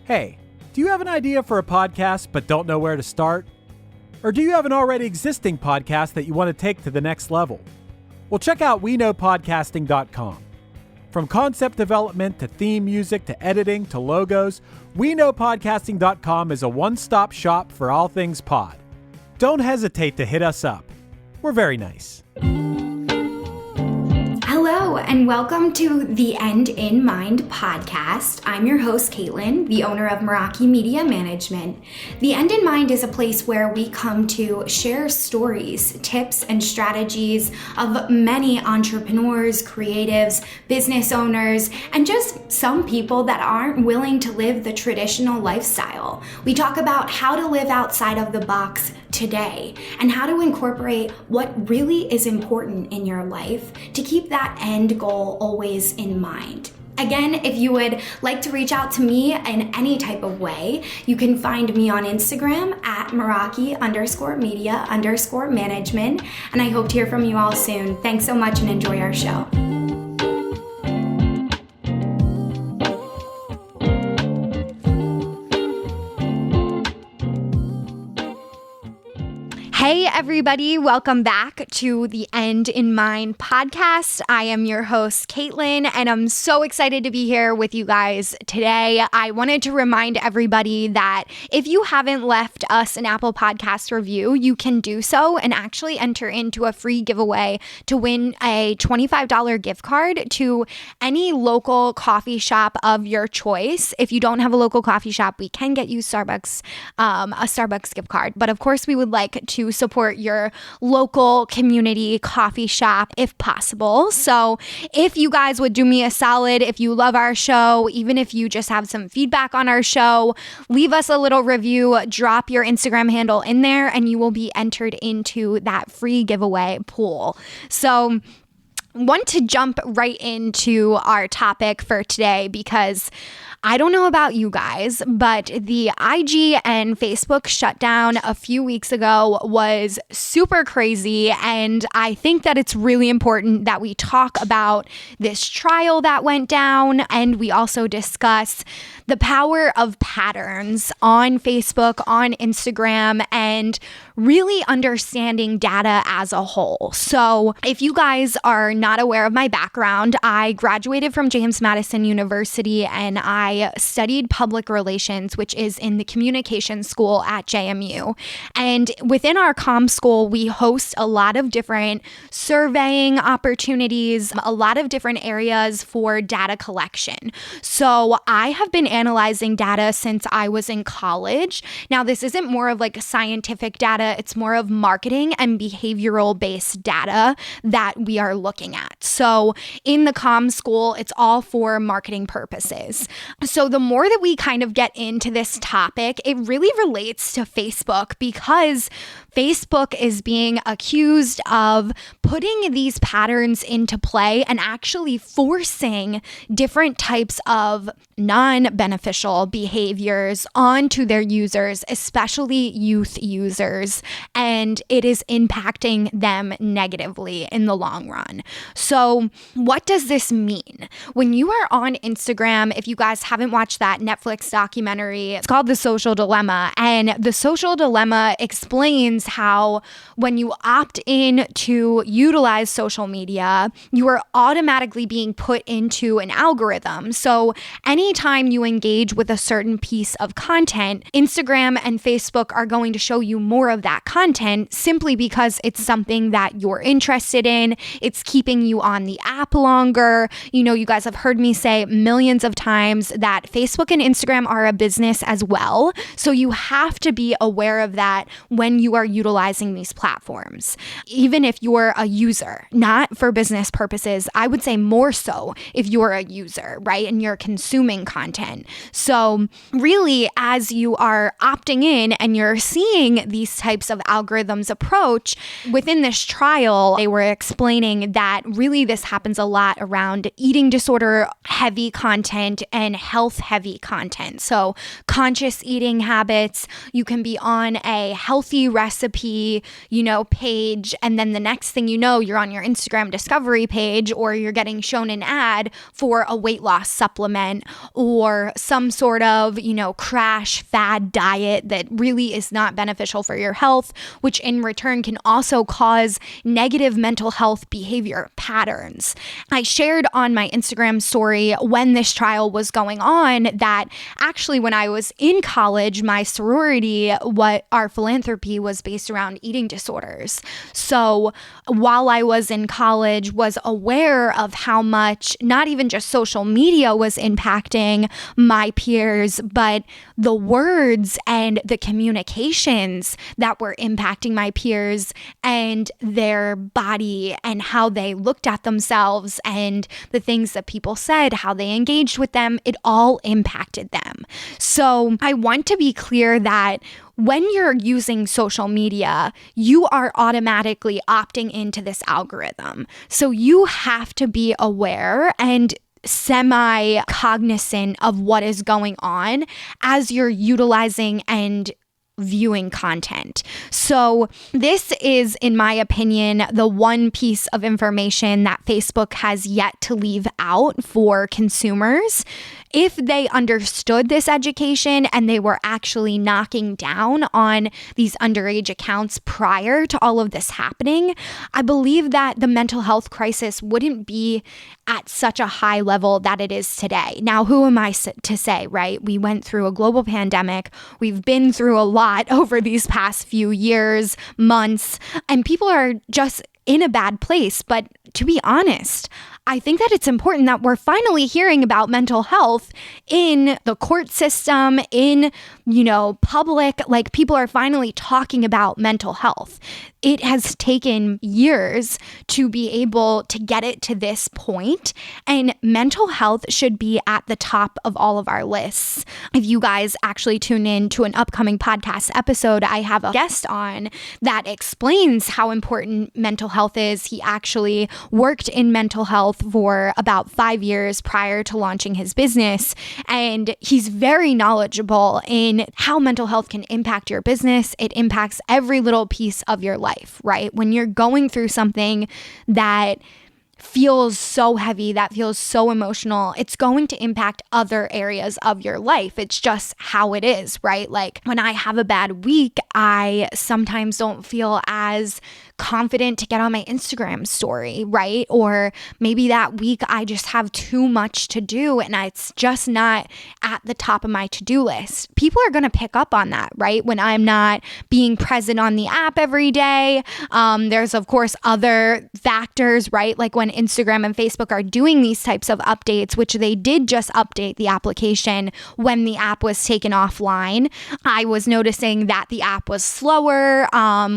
Hey, do you have an idea for a podcast but don't know where to start? Or do you have an already existing podcast that you want to take to the next level? Well, check out WeKnowPodcasting.com. From concept development to theme music to editing to logos, WeKnowPodcasting.com is a one-stop shop for all things pod. Don't hesitate to hit us up. We're very nice. Hello, and welcome to the End in Mind podcast. I'm your host, Caitlin, the owner of Meraki Media Management. The End in Mind is a place where we come to share stories, tips, and strategies of many entrepreneurs, creatives, business owners, and just some people that aren't willing to live the traditional lifestyle. We talk about how to live outside of the box today and how to incorporate what really is important in your life to keep that end goal always in mind. Again, if you would like to reach out to me in any type of way, you can find me on Instagram at Meraki_media_management. And I hope to hear from you all soon. Thanks so much and enjoy our show. Hey everybody, welcome back to the End in Mind podcast. I am your host, Caitlin, and I'm so excited to be here with you guys today. I wanted to remind everybody that if you haven't left us an Apple Podcast review, you can do so and actually enter into a free giveaway to win a $25 gift card to any local coffee shop of your choice. If you don't have a local coffee shop, we can get you a Starbucks gift card. But of course, we would like to support your local community coffee shop if possible. So if you guys would do me a solid, if you love our show, even if you just have some feedback on our show, leave us a little review, drop your Instagram handle in there, and you will be entered into that free giveaway pool. So want to jump right into our topic for today because I don't know about you guys, but the IG and Facebook shutdown a few weeks ago was super crazy, and I think that it's really important that we talk about this trial that went down, and we also discuss the power of patterns on Facebook, on Instagram, and really understanding data as a whole. So if you guys are not aware of my background, I graduated from James Madison University and I studied public relations, which is in the communication school at JMU. And within our comm school, we host a lot of different surveying opportunities, a lot of different areas for data collection. So I have been analyzing data since I was in college. Now, this isn't more of like scientific data, it's more of marketing and behavioral based data that we are looking at. So in the comm school, it's all for marketing purposes. So the more that we kind of get into this topic, it really relates to Facebook because Facebook is being accused of putting these patterns into play and actually forcing different types of non-beneficial behaviors onto their users, especially youth users, and it is impacting them negatively in the long run. So what does this mean? When you are on Instagram, if you guys haven't watched that Netflix documentary, it's called The Social Dilemma, and The Social Dilemma explains how when you opt in to utilize social media, you are automatically being put into an algorithm. So anytime you engage with a certain piece of content, Instagram and Facebook are going to show you more of that content simply because it's something that you're interested in. It's keeping you on the app longer. You know, you guys have heard me say millions of times that Facebook and Instagram are a business as well. So you have to be aware of that when you are utilizing these platforms. Even if you're a user, not for business purposes, I would say more so if you're a user, right? And you're consuming content. So really, as you are opting in and you're seeing these types types of algorithms approach. Within this trial, they were explaining that really this happens a lot around eating disorder heavy content and health heavy content. So conscious eating habits, you can be on a healthy recipe, page, and then the next thing you know, you're on your Instagram discovery page, or you're getting shown an ad for a weight loss supplement or some sort of, crash fad diet that really is not beneficial for your health, which in return can also cause negative mental health behavior patterns. I shared on my Instagram story when this trial was going on that actually when I was in college, my sorority, what our philanthropy was based around eating disorders. So while I was in college, was aware of how much not even just social media was impacting my peers, but the words and the communications that were impacting my peers and their body and how they looked at themselves and the things that people said, how they engaged with them, it all impacted them. So I want to be clear that when you're using social media, you are automatically opting into this algorithm. So you have to be aware and semi-cognizant of what is going on as you're utilizing and viewing content. So this is, in my opinion, the one piece of information that Facebook has yet to leave out for consumers. If they understood this education and they were actually knocking down on these underage accounts prior to all of this happening, I believe that the mental health crisis wouldn't be at such a high level that it is today. Now, who am I to say, right? We went through a global pandemic. We've been through a lot over these past few years, months, and people are just in a bad place. But to be honest, I think that it's important that we're finally hearing about mental health in the court system, in, public, like people are finally talking about mental health. It has taken years to be able to get it to this point, and mental health should be at the top of all of our lists. If you guys actually tune in to an upcoming podcast episode, I have a guest on that explains how important mental health is. He actually worked in mental health for about 5 years prior to launching his business, and he's very knowledgeable in how mental health can impact your business. It impacts every little piece of your life, right? When you're going through something that feels so heavy, that feels so emotional, it's going to impact other areas of your life. It's just how it is, right? Like when I have a bad week, I sometimes don't feel as confident to get on my Instagram story, right? Or maybe that week I just have too much to do and it's just not at the top of my to-do list. People are going to pick up on that, right? When I'm not being present on the app every day. There's of course other factors, right? Like when Instagram and Facebook are doing these types of updates, which they did just update the application when the app was taken offline. I was noticing that the app was slower.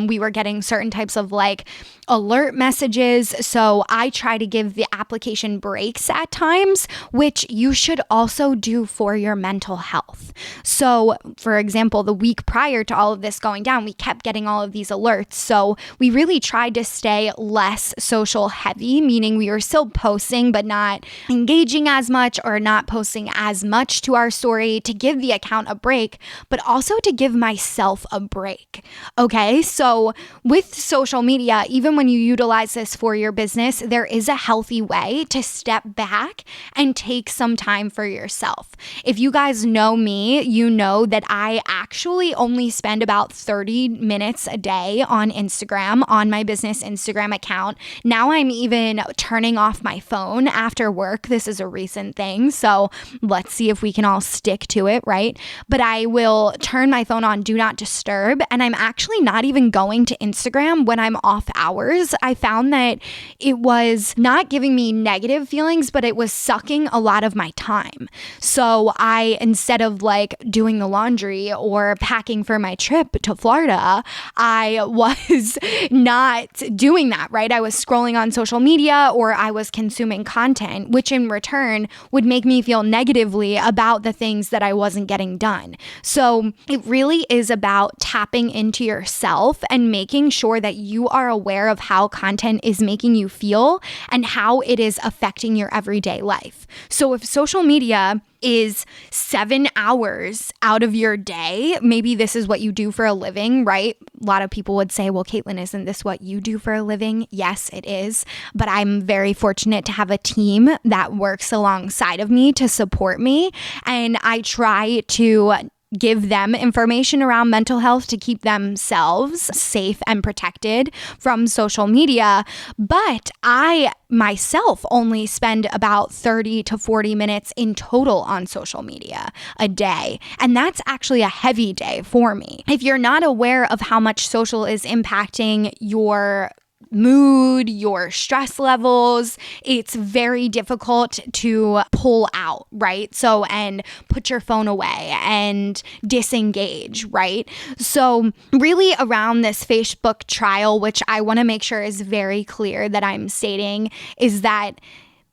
We were getting certain types of like alert messages. So I try to give the application breaks at times, which you should also do for your mental health. So for example, the week prior to all of this going down, we kept getting all of these alerts. So we really tried to stay less social heavy, meaning we were still posting, but not engaging as much or not posting as much to our story to give the account a break, but also to give myself a break. Okay. So with social media, even when you utilize this for your business, there is a healthy way to step back and take some time for yourself. If you guys know me, you know that I actually only spend about 30 minutes a day on Instagram, on my business Instagram account. Now I'm even turning off my phone after work. This is a recent thing, so let's see if we can all stick to it, right? But I will turn my phone on Do Not Disturb, and I'm actually not even going to Instagram when time off hours, I found that it was not giving me negative feelings, but it was sucking a lot of my time. So instead of like doing the laundry or packing for my trip to Florida, I was not doing that, right? I was scrolling on social media or I was consuming content, which in return would make me feel negatively about the things that I wasn't getting done. So it really is about tapping into yourself and making sure that you are aware of how content is making you feel and how it is affecting your everyday life. So if social media is 7 hours out of your day, maybe this is what you do for a living, right? A lot of people would say, well, Caitlin, isn't this what you do for a living? Yes, it is. But I'm very fortunate to have a team that works alongside of me to support me. And I try to give them information around mental health to keep themselves safe and protected from social media. But I myself only spend about 30 to 40 minutes in total on social media a day. And that's actually a heavy day for me. If you're not aware of how much social is impacting your mood, your stress levels, it's very difficult to pull out, right? So, and put your phone away and disengage, right? So really around this Facebook trial, which I want to make sure is very clear that I'm stating, is that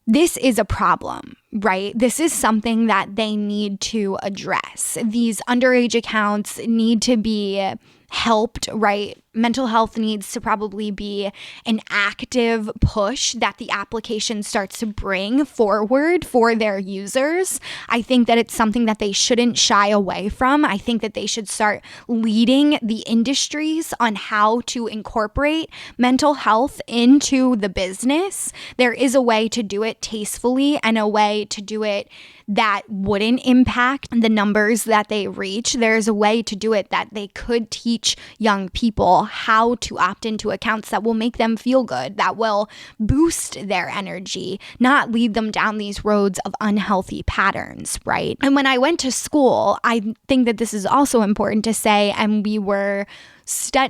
this is a problem, right? This is something that they need to address. These underage accounts need to be helped, right? Mental health needs to probably be an active push that the application starts to bring forward for their users. I think that it's something that they shouldn't shy away from. I think that they should start leading the industries on how to incorporate mental health into the business. There is a way to do it tastefully and a way to do it that wouldn't impact the numbers that they reach. There's a way to do it that they could teach young people how to opt into accounts that will make them feel good, that will boost their energy, not lead them down these roads of unhealthy patterns, right? And when I went to school, I think that this is also important to say, and we were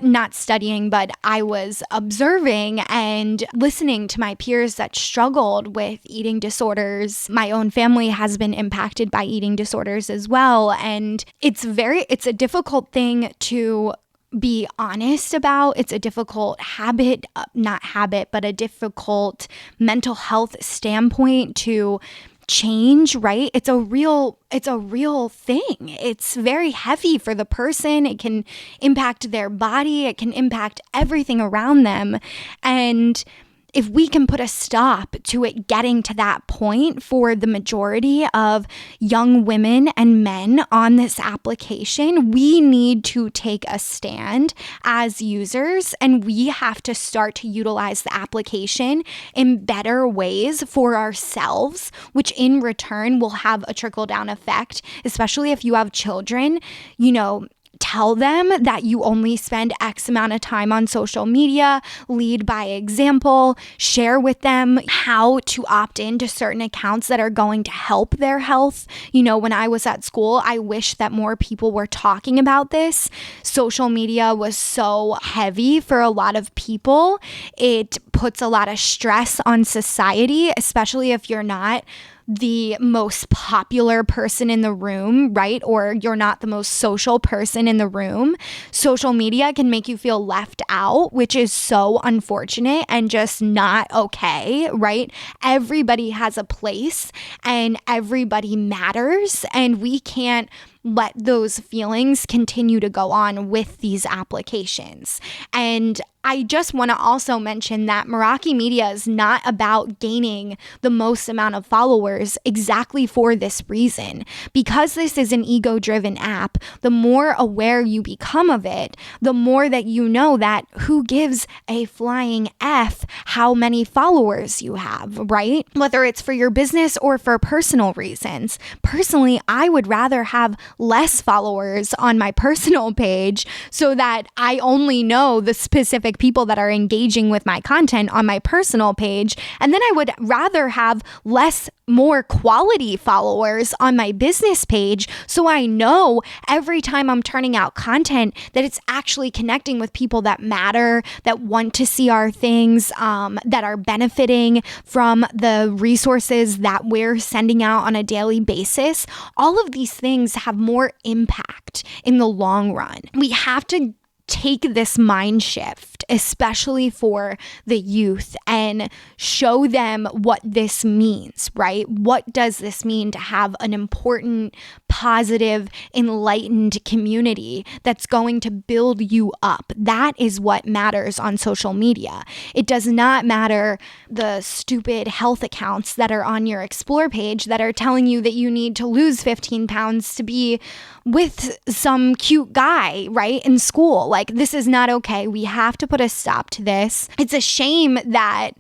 not studying, but I was observing and listening to my peers that struggled with eating disorders. My own family has been impacted by eating disorders as well. And it's a difficult thing to be honest about. It's a difficult but a difficult mental health standpoint to change, right? It's a real thing. It's very heavy for the person. It can impact their body. It can impact everything around them. And if we can put a stop to it getting to that point for the majority of young women and men on this application, we need to take a stand as users, and we have to start to utilize the application in better ways for ourselves, which in return will have a trickle-down effect, especially if you have children. Tell them that you only spend X amount of time on social media, lead by example, share with them how to opt into certain accounts that are going to help their health. When I was at school, I wish that more people were talking about this. Social media was so heavy for a lot of people. It puts a lot of stress on society, especially if you're not the most popular person in the room, right? Or you're not the most social person in the room. Social media can make you feel left out, which is so unfortunate and just not okay, right? Everybody has a place and everybody matters, and we can't let those feelings continue to go on with these applications. And I just want to also mention that Meraki Media is not about gaining the most amount of followers exactly for this reason. Because this is an ego-driven app, the more aware you become of it, the more that you know that who gives a flying F how many followers you have, right? Whether it's for your business or for personal reasons. Personally, I would rather have less followers on my personal page so that I only know the specific people that are engaging with my content on my personal page. And then I would rather have more quality followers on my business page so I know every time I'm turning out content that it's actually connecting with people that matter, that want to see our things, that are benefiting from the resources that we're sending out on a daily basis. All of these things have more impact in the long run. We have to take this mind shift, especially for the youth, and show them what this means, right? What does this mean to have an important, positive, enlightened community that's going to build you up? That is what matters on social media. It does not matter the stupid health accounts that are on your Explore page that are telling you that you need to lose 15 pounds to be with some cute guy, right, in school. Like, this is not okay. We have to put a stop to this. It's a shame that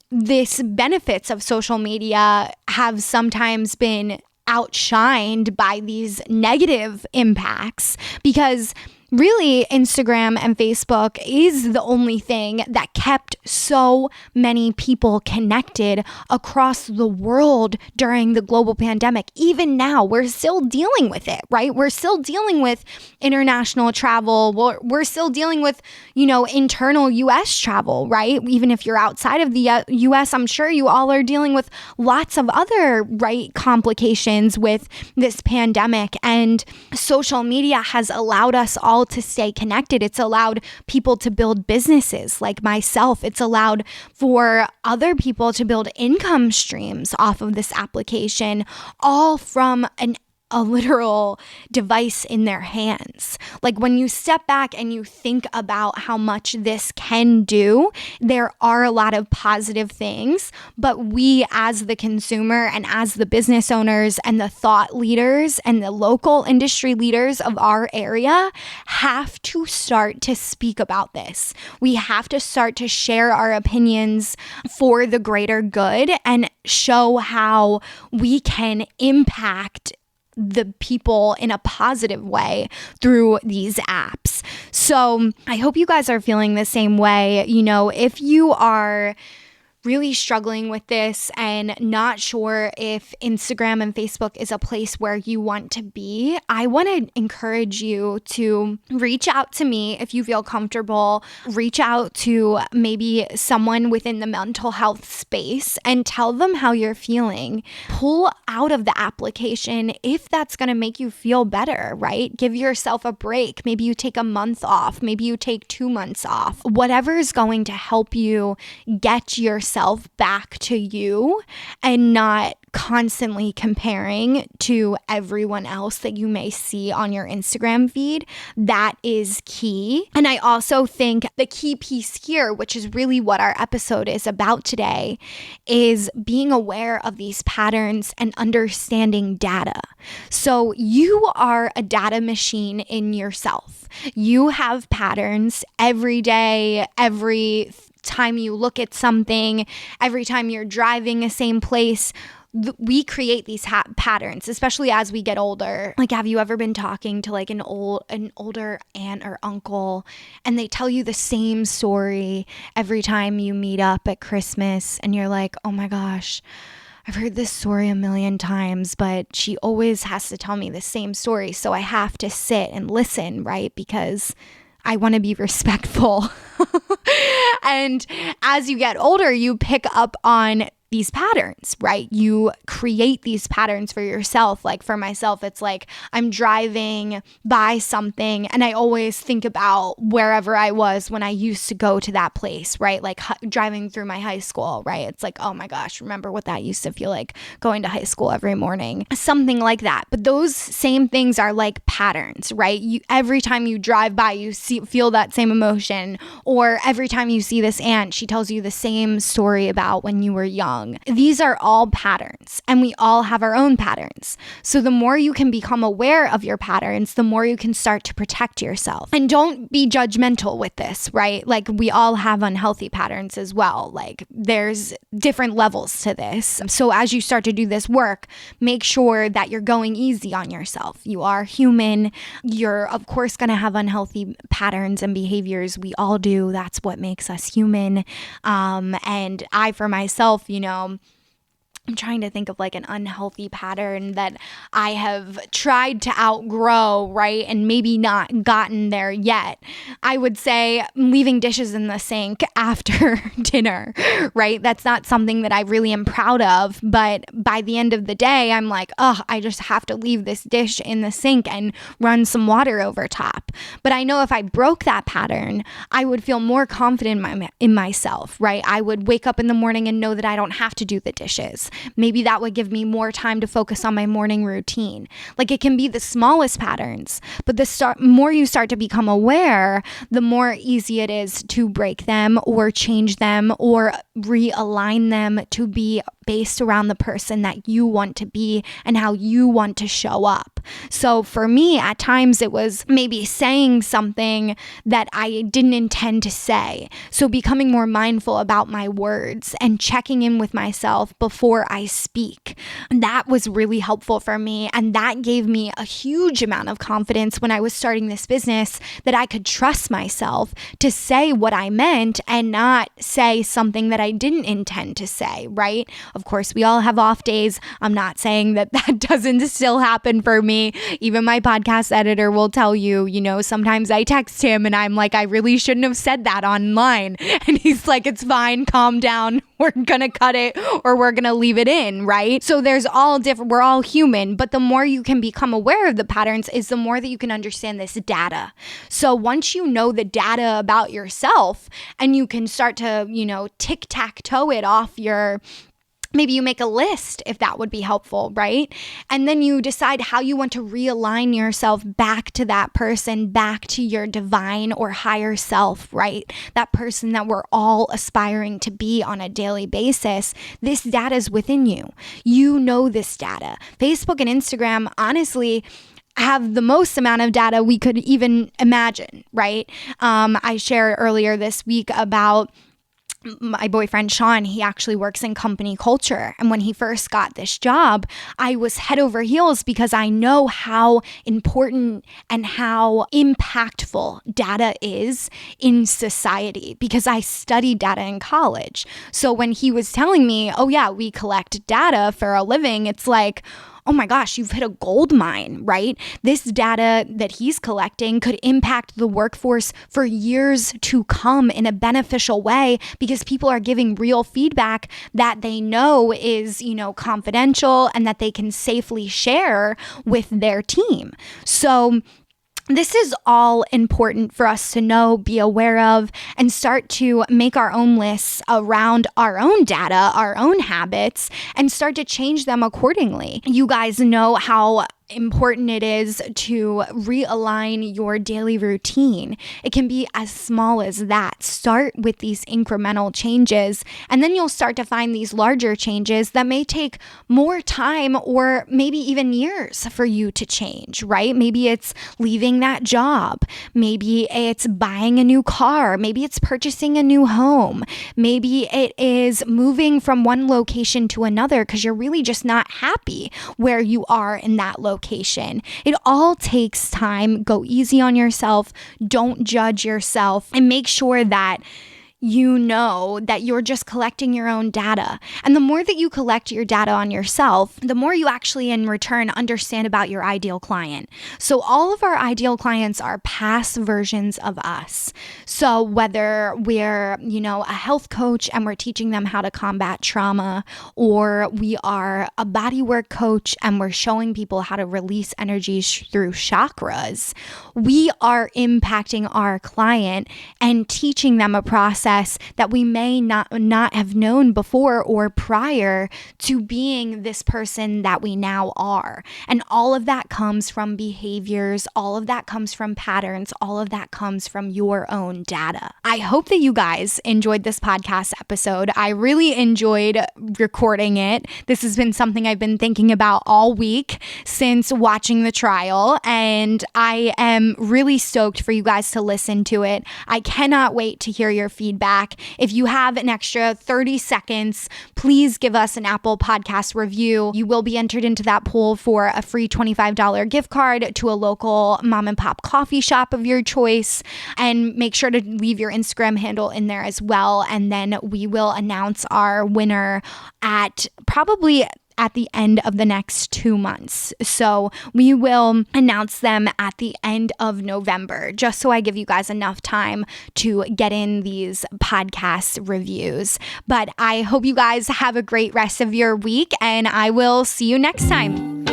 this benefits of social media have sometimes been outshined by these negative impacts, because really, Instagram and Facebook is the only thing that kept so many people connected across the world during the global pandemic. Even now, we're still dealing with it, right? We're still dealing with international travel. We're still dealing with, internal US travel, right? Even if you're outside of the US, I'm sure you all are dealing with lots of other, right, complications with this pandemic. And social media has allowed us all to stay connected. It's allowed people to build businesses like myself. It's allowed for other people to build income streams off of this application, all from a literal device in their hands. Like, when you step back and you think about how much this can do, there are a lot of positive things, but we as the consumer and as the business owners and the thought leaders and the local industry leaders of our area have to start to speak about this. We have to start to share our opinions for the greater good and show how we can impact the people in a positive way through these apps. So I hope you guys are feeling the same way. If you are really struggling with this and not sure if Instagram and Facebook is a place where you want to be, I want to encourage you to reach out to me if you feel comfortable. Reach out to maybe someone within the mental health space and tell them how you're feeling. Pull out of the application if that's going to make you feel better, right? Give yourself a break. Maybe you take a month off. Maybe you take 2 months off. Whatever is going to help you get yourself back to you and not constantly comparing to everyone else that you may see on your Instagram feed. That is key. And I also think the key piece here, which is really what our episode is about today, is being aware of these patterns and understanding data. So you are a data machine in yourself. You have patterns every day, every time you look at something, every time you're driving the same place. We create these patterns, especially as we get older. Like, have you ever been talking to like an older aunt or uncle, and they tell you the same story every time you meet up at Christmas, and you're like, oh my gosh, I've heard this story a million times, but she always has to tell me the same story, so I have to sit and listen, right? Because I want to be respectful. And as you get older, you pick up on these patterns, right? You create these patterns for yourself. Like, for myself, it's like I'm driving by something and I always think about wherever I was when I used to go to that place, right? Like driving through my high school, right? It's like, oh my gosh, remember what that used to feel like going to high school every morning, something like that. But those same things are like patterns, right? Every time you drive by, you feel that same emotion. Or every time you see this aunt, she tells you the same story about when you were young. young. These are all patterns, and we all have our own patterns. So the more you can become aware of your patterns, the more you can start to protect yourself. And don't be judgmental with this, right? Like, we all have unhealthy patterns as well. Like, there's different levels to this. So as you start to do this work, make sure that you're going easy on yourself. You are human. You're, of course, going to have unhealthy patterns and behaviors. We all do. That's what makes us human. And I, for myself, I'm trying to think of like an unhealthy pattern that I have tried to outgrow, right? And maybe not gotten there yet. I would say leaving dishes in the sink after dinner, right? That's not something that I really am proud of. But by the end of the day, I'm like, I just have to leave this dish in the sink and run some water over top. But I know if I broke that pattern, I would feel more confident in myself, right? I would wake up in the morning and know that I don't have to do the dishes. Maybe that would give me more time to focus on my morning routine. Like, it can be the smallest patterns, but the more you start to become aware, the more easy it is to break them or change them or realign them to be based around the person that you want to be and how you want to show up. So for me, at times it was maybe saying something that I didn't intend to say. So becoming more mindful about my words and checking in with myself before I speak. That was really helpful for me. And that gave me a huge amount of confidence when I was starting this business, that I could trust myself to say what I meant and not say something that I didn't intend to say, right? Of course, we all have off days. I'm not saying that doesn't still happen for me. Even my podcast editor will tell you, sometimes I text him and I'm like, I really shouldn't have said that online. And he's like, it's fine, calm down. We're going to cut it or we're going to leave it in, right? So there's all different, we're all human, but the more you can become aware of the patterns is the more that you can understand this data. So once you know the data about yourself and you can start to, tic-tac-toe it off maybe you make a list if that would be helpful, right? And then you decide how you want to realign yourself back to that person, back to your divine or higher self, right? That person that we're all aspiring to be on a daily basis. This data is within you. You know this data. Facebook and Instagram, honestly, have the most amount of data we could even imagine, right? I shared earlier this week about my boyfriend, Sean. He actually works in company culture. And when he first got this job, I was head over heels because I know how important and how impactful data is in society because I studied data in college. So when he was telling me, oh yeah, we collect data for a living, it's like, oh my gosh, you've hit a gold mine, right? This data that he's collecting could impact the workforce for years to come in a beneficial way because people are giving real feedback that they know is, confidential and that they can safely share with their team. So this is all important for us to know, be aware of, and start to make our own lists around our own data, our own habits, and start to change them accordingly. You guys know how important it is to realign your daily routine. It can be as small as that. Start with these incremental changes, and then you'll start to find these larger changes that may take more time or maybe even years for you to change, right? Maybe it's leaving that job. Maybe it's buying a new car. Maybe it's purchasing a new home. Maybe it is moving from one location to another because you're really just not happy where you are in that location. It all takes time. Go easy on yourself. Don't judge yourself, and make sure that you know that you're just collecting your own data. And the more that you collect your data on yourself, the more you actually in return understand about your ideal client. So all of our ideal clients are past versions of us. So whether we're, a health coach and we're teaching them how to combat trauma, or we are a bodywork coach and we're showing people how to release energy through chakras, we are impacting our client and teaching them a process process that we may not have known before or prior to being this person that we now are. And all of that comes from behaviors, all of that comes from patterns, all of that comes from your own data. I hope that you guys enjoyed this podcast episode. I really enjoyed recording it. This has been something I've been thinking about all week since watching the trial, and I am really stoked for you guys to listen to it. I cannot wait to hear your feedback. If you have an extra 30 seconds, please give us an Apple Podcast review. You will be entered into that pool for a free $25 gift card to a local mom and pop coffee shop of your choice. And make sure to leave your Instagram handle in there as well. And then we will announce our winner at probably at the end of the next 2 months. So we will announce them at the end of November, just so I give you guys enough time to get in these podcast reviews. But I hope you guys have a great rest of your week, and I will see you next time.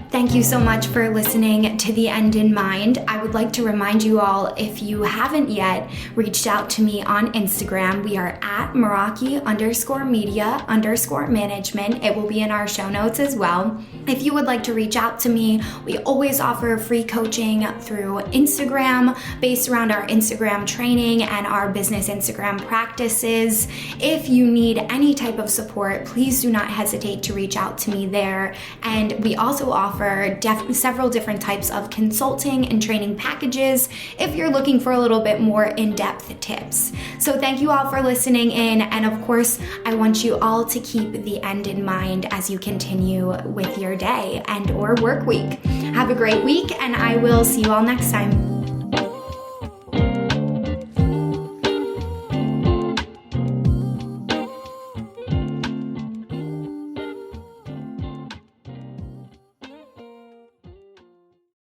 Thank you so much for listening to The End in Mind. I would like to remind you all, if you haven't yet reached out to me on Instagram, we are at Meraki_media_management. It will be in our show notes as well. If you would like to reach out to me, we always offer free coaching through Instagram based around our Instagram training and our business Instagram practices. If you need any type of support, please do not hesitate to reach out to me there. And we also offer several different types of consulting and training packages if you're looking for a little bit more in-depth tips. So thank you all for listening in, and of course, I want you all to keep the end in mind as you continue with your day and or work week. Have a great week, and I will see you all next time.